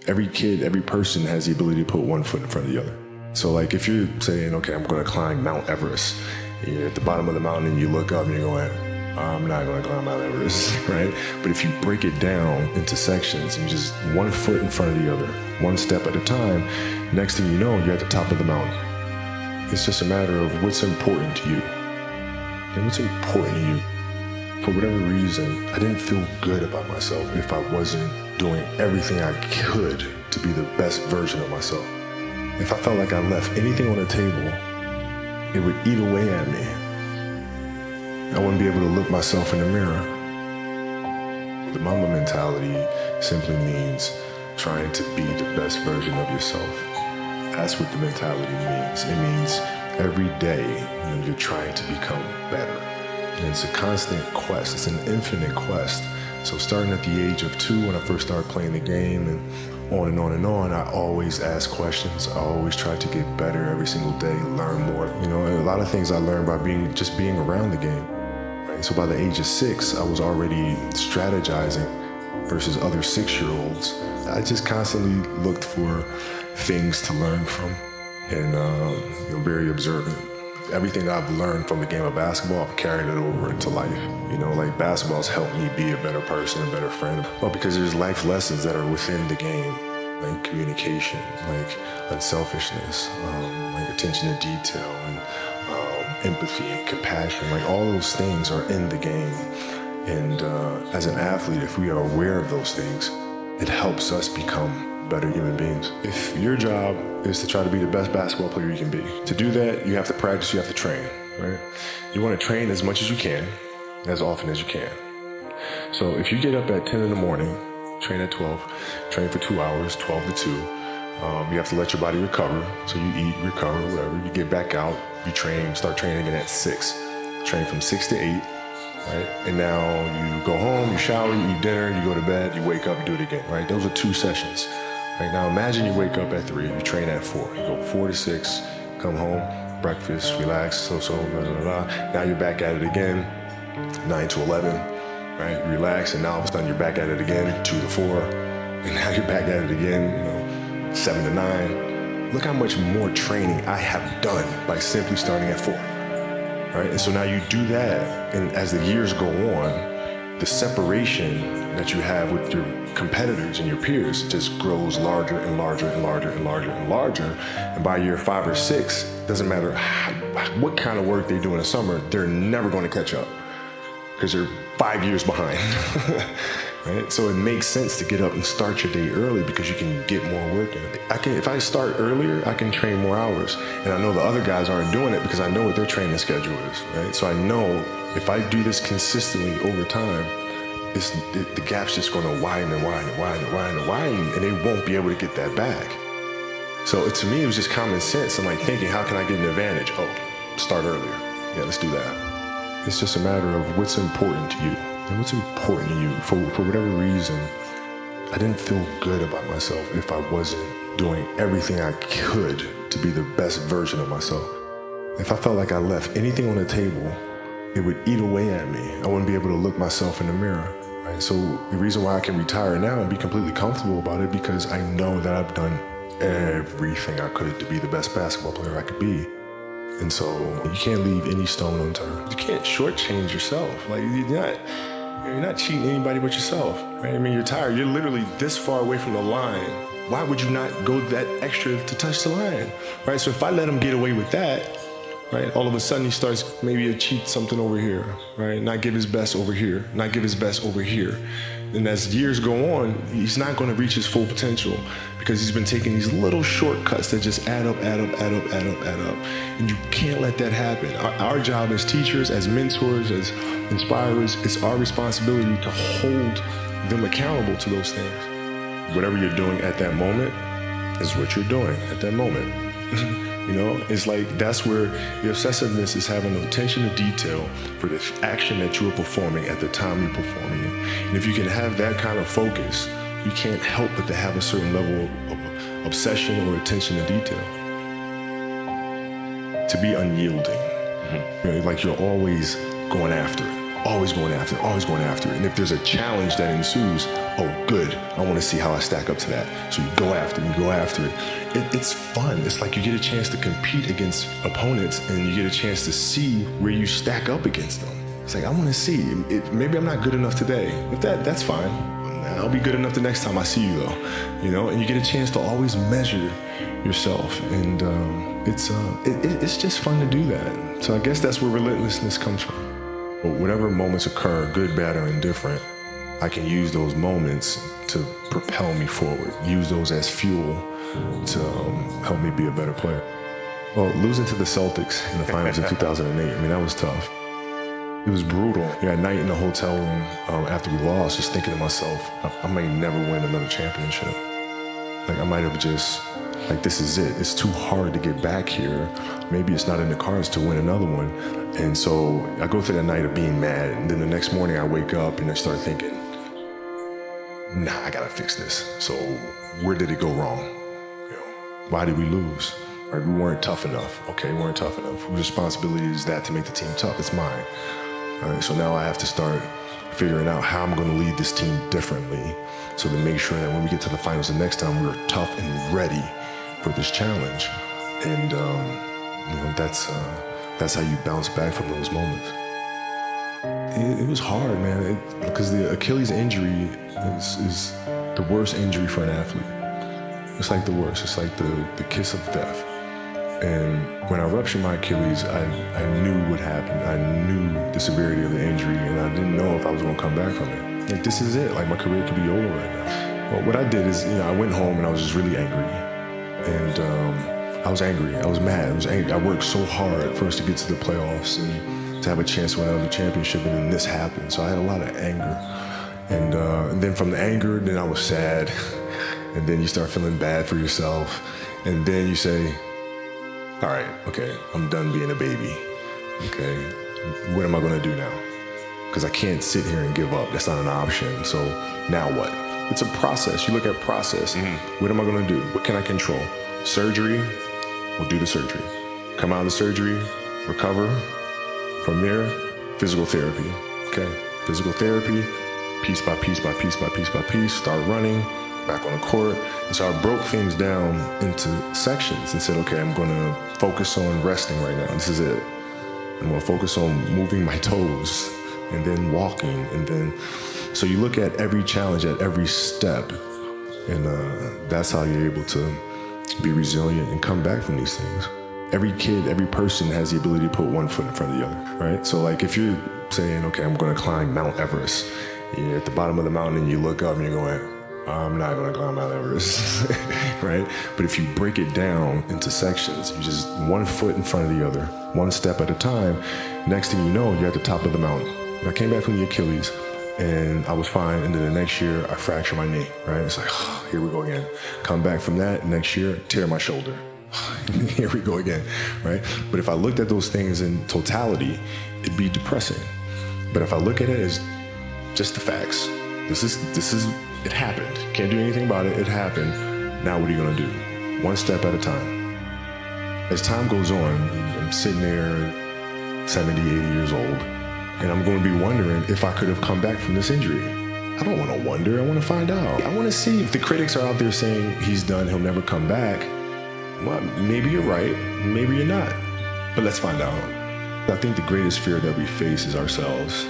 Every kid, every person has the ability to put one foot in front of the other. So like if you're saying, okay, I'm going to climb Mount Everest, and you're at the bottom of the mountain and you look up and you're going, I'm not going to climb Mount Everest, right? But if you break it down into sections and just one foot in front of the other, one step at a time, next thing you know, you're at the top of the mountain. It's just a matter of what's important to you. And what's important to you. For whatever reason, I didn't feel good about myself if I wasn't doing everything I could to be the best version of myself. If I felt like I left anything on the table, it would eat away at me. I wouldn't be able to look myself in the mirror. The Mamba mentality simply means trying to be the best version of yourself. That's what the mentality means. It means every day you're trying to become better. And it's a constant quest. It's an infinite quest. So starting at the age of 2, when I first started playing the game, and on and on and on, I always asked questions. I always tried to get better every single day, learn more. A lot of things I learned by being around the game. Right? So by the age of 6, I was already strategizing versus other 6-year-olds. I just constantly looked for things to learn from, and very observant. Everything I've learned from the game of basketball, I've carried it over into life. Like basketball's helped me be a better person, a better friend. Well, because there's life lessons that are within the game, like communication, like unselfishness, like attention to detail, and empathy and compassion. Like all those things are in the game. And as an athlete, if we are aware of those things, it helps us become better human beings. If your job is to try to be the best basketball player you can be, to do that, you have to practice, you have to train, right? You want to train as much as you can, as often as you can. So if you get up at 10 in the morning, train at 12, train for 2 hours, 12 to 2, you have to let your body recover. So you eat, recover, whatever. You get back out, you train, start training again at 6. Train from 6 to 8, right? And now you go home, you shower, you eat dinner, you go to bed, you wake up, you do it again, right? Those are 2 sessions. Right now, imagine you wake up at 3, you train at 4. You go 4 to 6, come home, breakfast, relax, blah, blah, blah. Now you're back at it again, 9 to 11, right? You relax, and now all of a sudden you're back at it again, 2 to 4, and now you're back at it again, 7 to 9. Look how much more training I have done by simply starting at 4, right? And so now you do that, and as the years go on, the separation that you have with your competitors and your peers just grows larger and larger and larger and larger and larger. And by year 5 or 6, doesn't matter what kind of work they do in the summer, they're never going to catch up because they're 5 years behind. Right? So it makes sense to get up and start your day early because you can get more work in. If I start earlier, I can train more hours. And I know the other guys aren't doing it because I know what their training schedule is, right? So I know if I do this consistently over time, the gap's just going to widen and widen and widen and widen and widen, and they won't be able to get that back. So to me, it was just common sense. I'm like thinking, how can I get an advantage? Oh, start earlier. Yeah, let's do that. It's just a matter of what's important to you. And what's important to you. For whatever reason, I didn't feel good about myself if I wasn't doing everything I could to be the best version of myself. If I felt like I left anything on the table, it would eat away at me. I wouldn't be able to look myself in the mirror. Right? So the reason why I can retire now and be completely comfortable about it, because I know that I've done everything I could to be the best basketball player I could be. And so you can't leave any stone unturned. You can't shortchange yourself. Like you're not cheating anybody but yourself. Right? I mean, you're tired. You're literally this far away from the line. Why would you not go that extra to touch the line? Right? So if I let him get away with that, right, all of a sudden he starts maybe to cheat something over here, right? Not give his best over here, not give his best over here. And as years go on, he's not going to reach his full potential because he's been taking these little shortcuts that just add up. And you can't let that happen. Our job as teachers, as mentors, as inspirers, it's our responsibility to hold them accountable to those things. Whatever you're doing at that moment is what you're doing at that moment. It's like that's where the obsessiveness is having attention to detail for the action that you are performing at the time you're performing it. And if you can have that kind of focus, you can't help but to have a certain level of obsession or attention to detail. To be unyielding. Like you're always going after it, always going after it, always going after it. And if there's a challenge that ensues, oh, good, I want to see how I stack up to that. So you go after it, it's fun. It's like you get a chance to compete against opponents and you get a chance to see where you stack up against them. It's like, I want to see, maybe I'm not good enough today. If that's fine. I'll be good enough the next time I see you though, and you get a chance to always measure yourself. And it's just fun to do that. So I guess that's where relentlessness comes from. Whatever moments occur, good, bad, or indifferent, I can use those moments to propel me forward, use those as fuel to help me be a better player. Well, losing to the Celtics in the finals in 2008, that was tough. It was brutal. At night in the hotel room after we lost, just thinking to myself, I might never win another championship. Like I might have just, this is it. It's too hard to get back here. Maybe it's not in the cards to win another one. And so I go through that night of being mad, and then the next morning I wake up and I start thinking, nah, I gotta fix this. So where did it go wrong? Why did we lose? We weren't tough enough. Okay, we weren't tough enough. Whose responsibility is that to make the team tough? It's mine. All right, so now I have to start figuring out how I'm going to lead this team differently so to make sure that when we get to the finals the next time, we're tough and ready for this challenge. And that's how you bounce back from those moments. It was hard, man, because the Achilles injury is the worst injury for an athlete. It's like the worst. It's like the kiss of death. And when I ruptured my Achilles, I knew what happened. I knew the severity of the injury, and I didn't know if I was going to come back from it. This is it. My career could be over right now. Well, what I did is, I went home and I was just really angry. And I was angry. I was mad. I was angry. I worked so hard for us to get to the playoffs and to have a chance to win another championship, and then this happened. So I had a lot of anger. And then from the anger, then I was sad. And then you start feeling bad for yourself. And then you say, all right, okay, I'm done being a baby. Okay, what am I gonna do now? Because I can't sit here and give up. That's not an option. So now what? It's a process. You look at process. What am I gonna do? What can I control? Surgery, we'll do the surgery. Come out of the surgery, recover. From there, physical therapy. Okay, physical therapy, piece by piece by piece by piece by piece, start running, back on the court. And so I broke things down into sections and said, okay, I'm gonna focus on resting right now. This is it. I'm gonna focus on moving my toes and then walking. And then, so you look at every challenge at every step, and that's how you're able to be resilient and come back from these things. Every kid, every person has the ability to put one foot in front of the other, right? So if you're saying, okay, I'm gonna climb Mount Everest, you're at the bottom of the mountain and you look up and you're going, I'm not going to climb Mount Everest, right? But if you break it down into sections, you just one foot in front of the other, one step at a time, next thing you know, you're at the top of the mountain. And I came back from the Achilles and I was fine. And then the next year I fractured my knee, right? It's like, oh, here we go again. Come back from that next year, tear my shoulder. Here we go again, right? But if I looked at those things in totality, it'd be depressing. But if I look at it as just the facts, this is it happened. Can't do anything about it. It happened. Now what are you gonna do? One step at a time. As time goes on, I'm sitting there 70, 80 years old, and I'm going to be wondering if I could have come back from this injury. I don't want to wonder. I want to find out. I want to see if the critics are out there saying he's done, he'll never come back. Well, maybe you're right. Maybe you're not. But let's find out. I think the greatest fear that we face is ourselves,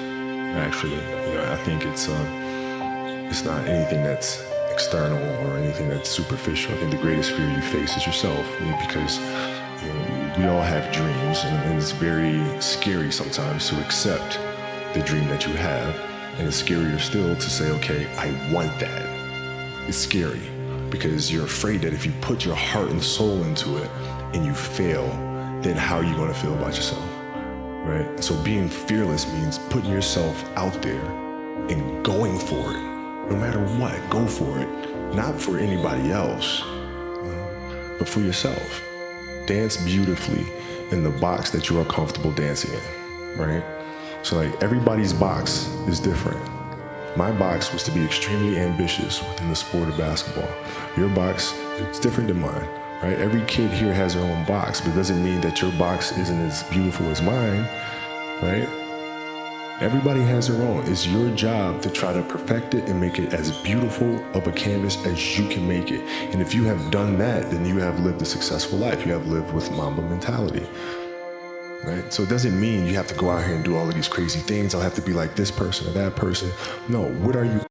actually. I think it's not anything that's external or anything that's superficial. I think the greatest fear you face is yourself, because we all have dreams, and it's very scary sometimes to accept the dream that you have, and it's scarier still to say, okay, I want that. It's scary because you're afraid that if you put your heart and soul into it and you fail, then how are you going to feel about yourself, right? So being fearless means putting yourself out there and going for it. No matter what, go for it. Not for anybody else, but for yourself. Dance beautifully in the box that you are comfortable dancing in, right? So everybody's box is different. My box was to be extremely ambitious within the sport of basketball. Your box is different than mine, right? Every kid here has their own box, but it doesn't mean that your box isn't as beautiful as mine, right? Everybody has their own. It's your job to try to perfect it and make it as beautiful of a canvas as you can make it. And if you have done that, then you have lived a successful life. You have lived with Mamba mentality. Right? So it doesn't mean you have to go out here and do all of these crazy things. I'll have to be like this person or that person. No, what are you